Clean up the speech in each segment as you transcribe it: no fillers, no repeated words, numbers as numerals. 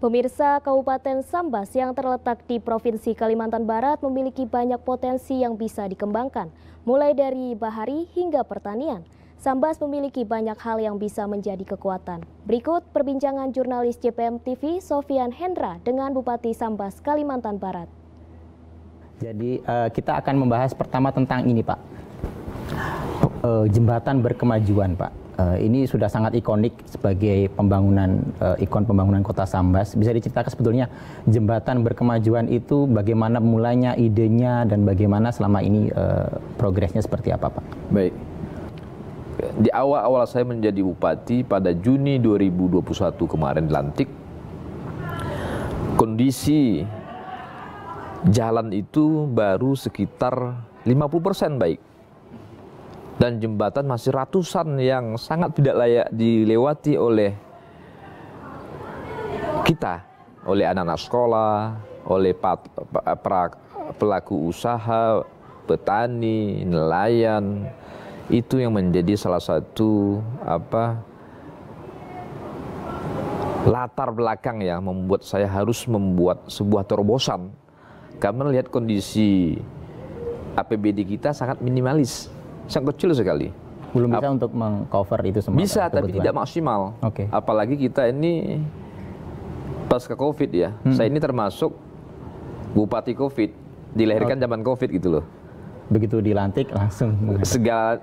Pemirsa, Kabupaten Sambas yang terletak di Provinsi Kalimantan Barat memiliki banyak potensi yang bisa dikembangkan, mulai dari bahari hingga pertanian. Sambas memiliki banyak hal yang bisa menjadi kekuatan. Berikut perbincangan jurnalis JPM TV Sofian Hendra dengan Bupati Sambas, Kalimantan Barat. Jadi kita akan membahas pertama tentang ini, Pak. Jembatan berkemajuan, Pak. Ini sudah sangat ikonik sebagai pembangunan ikon pembangunan Kota Sambas. Bisa diceritakan sebetulnya jembatan berkemajuan itu bagaimana mulanya, idenya, dan bagaimana selama ini progresnya seperti apa, Pak? Baik. Di awal-awal saya menjadi bupati pada Juni 2021 kemarin dilantik, kondisi jalan itu baru sekitar 50% baik. Dan jembatan masih ratusan yang sangat tidak layak dilewati oleh kita, oleh anak-anak sekolah, oleh pelaku usaha, petani, nelayan. Itu yang menjadi salah satu latar belakang yang membuat saya harus membuat sebuah terobosan. Karena melihat kondisi APBD kita sangat minimalis, sangat kecil sekali. Belum bisa untuk mengcover itu semua? Bisa, tapi tidak maksimal. Okay. Apalagi kita ini pasca COVID ya. Saya ini termasuk bupati COVID, dilahirkan zaman COVID gitu loh. Begitu dilantik langsung segala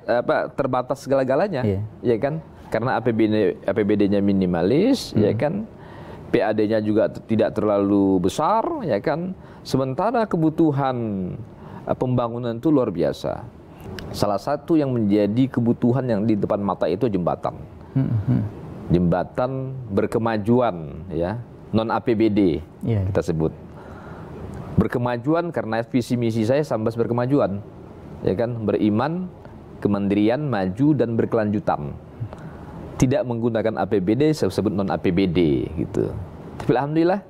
terbatas segala-galanya, ya kan? Karena APBD-nya minimalis, ya kan? PAD-nya juga tidak terlalu besar, ya kan? Sementara kebutuhan pembangunan itu luar biasa. Salah satu yang menjadi kebutuhan yang di depan mata itu jembatan. Jembatan berkemajuan, ya, non APBD kita sebut. Berkemajuan karena visi misi saya Sambas berkemajuan, ya kan, beriman, kemandirian, maju dan berkelanjutan. Tidak menggunakan APBD, saya sebut non APBD gitu. Tapi alhamdulillah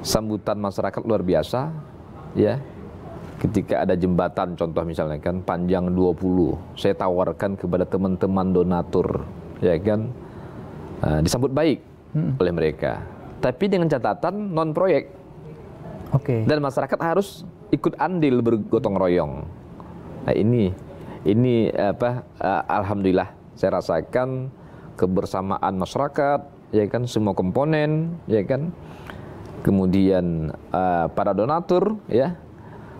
sambutan masyarakat luar biasa, ya. Ketika ada jembatan, contoh misalnya kan panjang 20, saya tawarkan kepada teman-teman donatur, ya kan, disambut baik oleh mereka. Tapi dengan catatan non proyek. Dan masyarakat harus ikut andil bergotong royong. Nah ini alhamdulillah saya rasakan kebersamaan masyarakat, ya kan, semua komponen, ya kan. Kemudian para donatur, ya,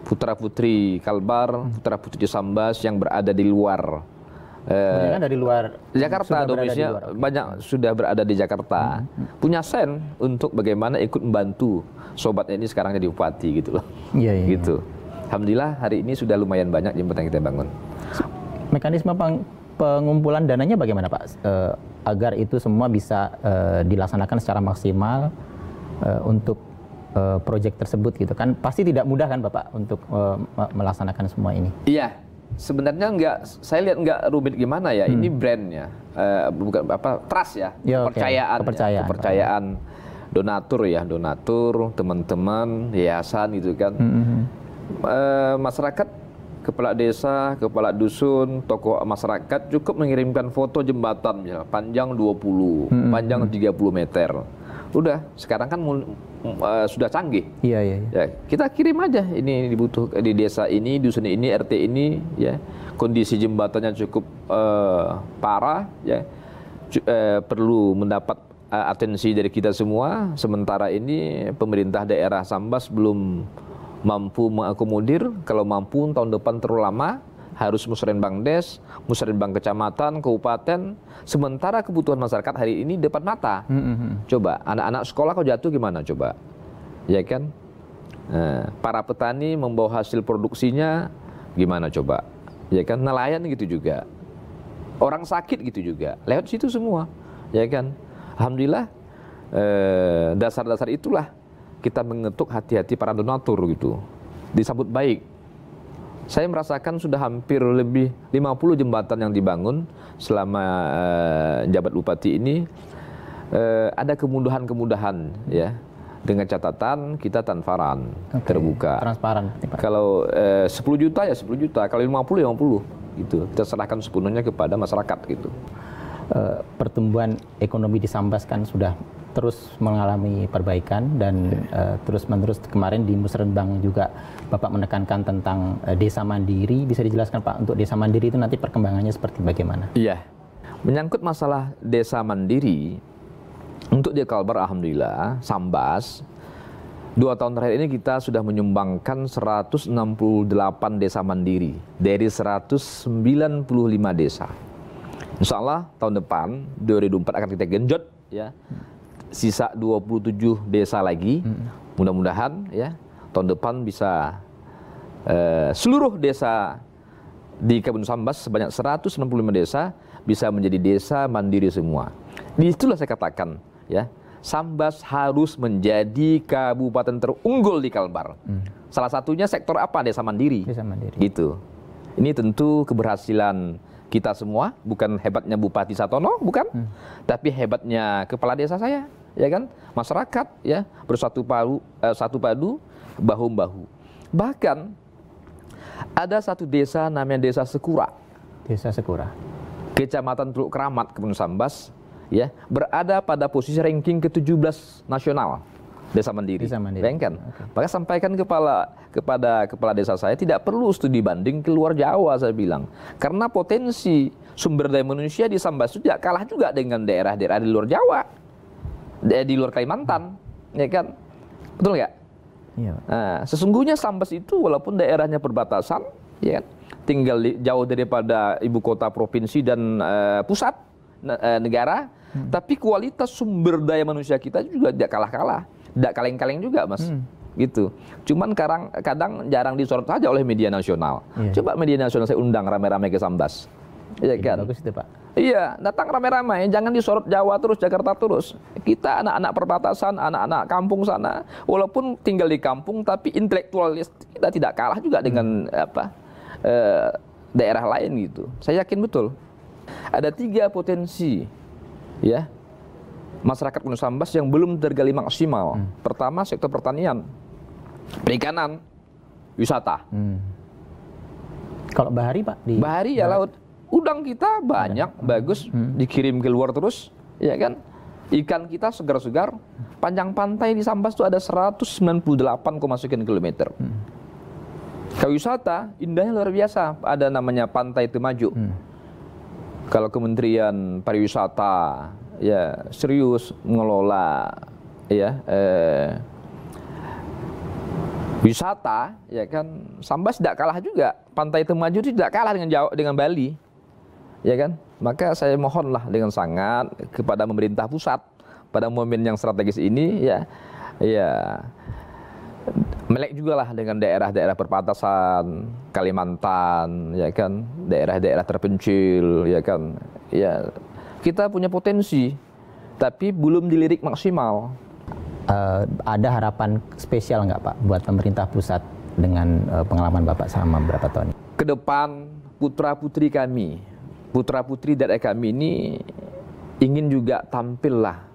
putra-putri Kalbar, putra-putri Sambas yang berada di luar dari luar Jakarta, domisnya banyak sudah berada di Jakarta, punya sen untuk bagaimana ikut membantu sobatnya ini sekarang jadi bupati gitu loh. Gitu. Alhamdulillah hari ini sudah lumayan banyak jembatan yang kita bangun. Mekanisme pengumpulan dananya bagaimana, Pak? Agar itu semua bisa dilaksanakan secara maksimal untuk proyek tersebut gitu kan, pasti tidak mudah kan Bapak untuk melaksanakan semua ini? Iya, sebenarnya saya lihat nggak rumit gimana ya. Ini brandnya, bukan trust ya, kepercayaan donatur ya, donatur, teman-teman, yayasan gitu kan. Masyarakat, kepala desa, kepala dusun, tokoh masyarakat cukup mengirimkan foto jembatan ya, panjang 20, panjang 30 meter. Udah, sekarang kan sudah canggih. Ya, kita kirim aja ini dibutuhkan di desa ini, dusun ini, RT ini, ya. Kondisi jembatannya cukup parah, ya. Perlu mendapat atensi dari kita semua. Sementara ini pemerintah daerah Sambas belum mampu mengakomodir. Kalau mampu tahun depan terlalu lama, harus musrenbang des, musrenbang kecamatan, kabupaten. Sementara kebutuhan masyarakat hari ini depan mata. Coba anak-anak sekolah kau jatuh gimana coba, ya kan? Para petani membawa hasil produksinya gimana coba, ya kan? Nelayan gitu juga, orang sakit gitu juga, lewat situ semua, ya kan? Alhamdulillah dasar-dasar itulah kita mengetuk hati-hati para donatur gitu, disambut baik. Saya merasakan sudah hampir lebih 50 jembatan yang dibangun selama jabat bupati ini. Ada kemudahan-kemudahan, ya. Dengan catatan kita transparan, terbuka. Transparan. Kalau 10 juta ya 10 juta, kalau 50 ya 50 gitu. Kita serahkan sepenuhnya kepada masyarakat gitu. pertumbuhan ekonomi di Sambas kan sudah terus mengalami perbaikan dan terus-menerus. Kemarin di Musrenbang juga Bapak menekankan tentang desa mandiri. Bisa dijelaskan Pak, untuk desa mandiri itu nanti perkembangannya seperti bagaimana? Iya, menyangkut masalah desa mandiri, untuk di Kalbar alhamdulillah, Sambas, 2 tahun terakhir ini kita sudah menyumbangkan 168 desa mandiri dari 195 desa. Insya Allah tahun depan 2024 akan kita genjot ya, sisa 27 desa lagi. Mudah-mudahan ya tahun depan bisa seluruh desa di Kabupaten Sambas sebanyak 165 desa bisa menjadi desa mandiri semua. Itulah saya katakan ya, Sambas harus menjadi kabupaten terunggul di Kalbar. Salah satunya sektor apa? Desa mandiri. Desa mandiri. Gitu. Ini tentu keberhasilan kita semua, bukan hebatnya Bupati Satono, bukan, tapi hebatnya kepala desa saya, ya kan, masyarakat, ya, bersatu padu, bahu-bahu. Bahkan ada satu desa namanya Desa Sekura. Desa Sekura. Kecamatan Teluk Keramat, Kabupaten Sambas, ya, berada pada posisi ranking ke-17 nasional desa mandiri. Desa mandiri. Bayangkan. Okay. Maka sampaikan kepada kepala desa saya, tidak perlu studi banding keluar Jawa, saya bilang. Karena potensi sumber daya manusia di Sambas itu tidak kalah juga dengan daerah-daerah di luar Jawa, di luar Kalimantan, ya kan? Betul nggak? Iya. Nah, sesungguhnya Sambas itu walaupun daerahnya perbatasan, ya kan, tinggal jauh daripada ibu kota provinsi dan pusat negara, tapi kualitas sumber daya manusia kita juga tidak kalah-kalah. Tidak kaleng-kaleng juga, Mas. Gitu. Cuman kadang jarang disorot saja oleh media nasional. Iya. Coba media nasional saya undang rame-rame ke Sambas. Iya kan? Bagus itu, Pak. Iya, datang rame-rame, jangan disorot Jawa terus, Jakarta terus. Kita anak-anak perbatasan, anak-anak kampung sana, walaupun tinggal di kampung, tapi intelektualis kita tidak kalah juga dengan daerah lain gitu. Saya yakin betul. Ada 3 potensi, ya, masyarakat Gunung Sambas yang belum tergali maksimal. Pertama, sektor pertanian, perikanan, wisata. Kalau bahari, Pak? Bahari ya laut. Udang kita banyak, bagus, dikirim ke luar terus, ya kan? Ikan kita segar-segar. Panjang pantai di Sambas itu ada 198,sekian kilometer. Kalau wisata, indahnya luar biasa. Ada namanya Pantai Temajuk. Kalau Kementerian Pariwisata ya serius mengelola ya wisata, ya kan, Sambas tidak kalah juga. Pantai Temajuk itu tidak kalah dengan Bali, ya kan. Maka saya mohonlah dengan sangat kepada pemerintah pusat pada momen yang strategis ini, ya melek juga lah dengan daerah-daerah perbatasan Kalimantan, ya kan, daerah-daerah terpencil, ya kan, ya. Kita punya potensi, tapi belum dilirik maksimal. Ada harapan spesial nggak, Pak, buat pemerintah pusat dengan pengalaman Bapak selama beberapa tahun? Ke depan putra-putri kami, putra-putri daerah kami ini ingin juga tampil lah.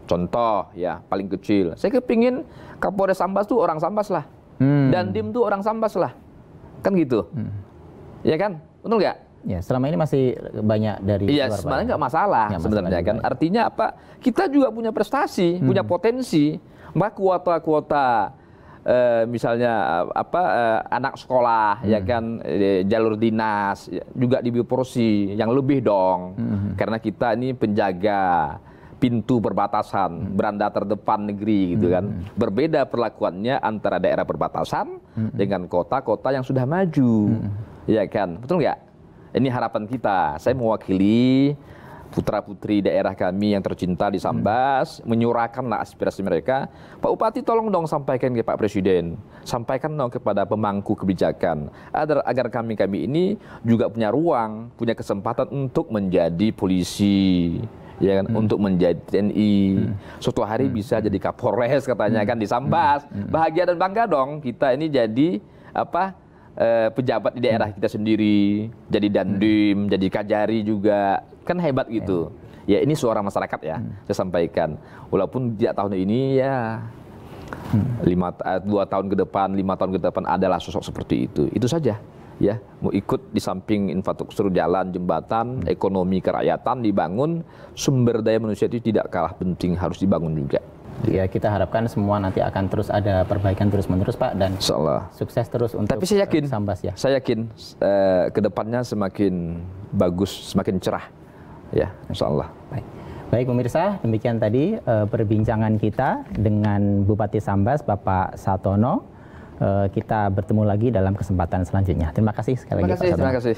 Contoh ya, paling kecil, saya kepingin Kapolres Sambas tuh orang Sambas lah, Dandim tuh orang Sambas lah, kan gitu, ya kan, betul nggak? Ya, selama ini masih banyak dari iya, luar, sebenarnya nggak masalah sebenarnya kan. Artinya apa? Kita juga punya prestasi, punya potensi. Maka kuota-kuota misalnya anak sekolah, ya kan, jalur dinas juga diberi porsi yang lebih dong. Karena kita ini penjaga pintu perbatasan, beranda terdepan negeri gitu kan. Berbeda perlakuannya antara daerah perbatasan dengan kota-kota yang sudah maju, ya kan, betul nggak? Ini harapan kita. Saya mewakili putra-putri daerah kami yang tercinta di Sambas, menyuarakanlah aspirasi mereka. Pak Bupati, tolong dong sampaikan ke Pak Presiden, sampaikan dong kepada pemangku kebijakan, agar kami ini juga punya ruang, punya kesempatan untuk menjadi polisi, ya kan, untuk menjadi TNI. Suatu hari bisa jadi Kapolres katanya kan di Sambas. Bahagia dan bangga dong kita ini jadi pejabat di daerah kita sendiri, jadi dandim, jadi kajari juga, kan hebat gitu. Ya, ini suara masyarakat ya, saya sampaikan. Walaupun tidak tahun ini ya 2 tahun ke depan, 5 tahun ke depan adalah sosok seperti itu saja. ya mau ikut di samping infrastruktur jalan, jembatan, ekonomi kerakyatan dibangun, sumber daya manusia itu tidak kalah penting, harus dibangun juga. Ya, kita harapkan semua nanti akan terus ada perbaikan terus-menerus Pak, dan Insyaallah. sukses terus untuk Tapi saya yakin, Sambas ya. Saya yakin kedepannya semakin bagus, semakin cerah, ya, insyaallah. Baik pemirsa, demikian tadi perbincangan kita dengan Bupati Sambas Bapak Satono. Kita bertemu lagi dalam kesempatan selanjutnya. Terima kasih sekali lagi Pak Satono. Terima kasih.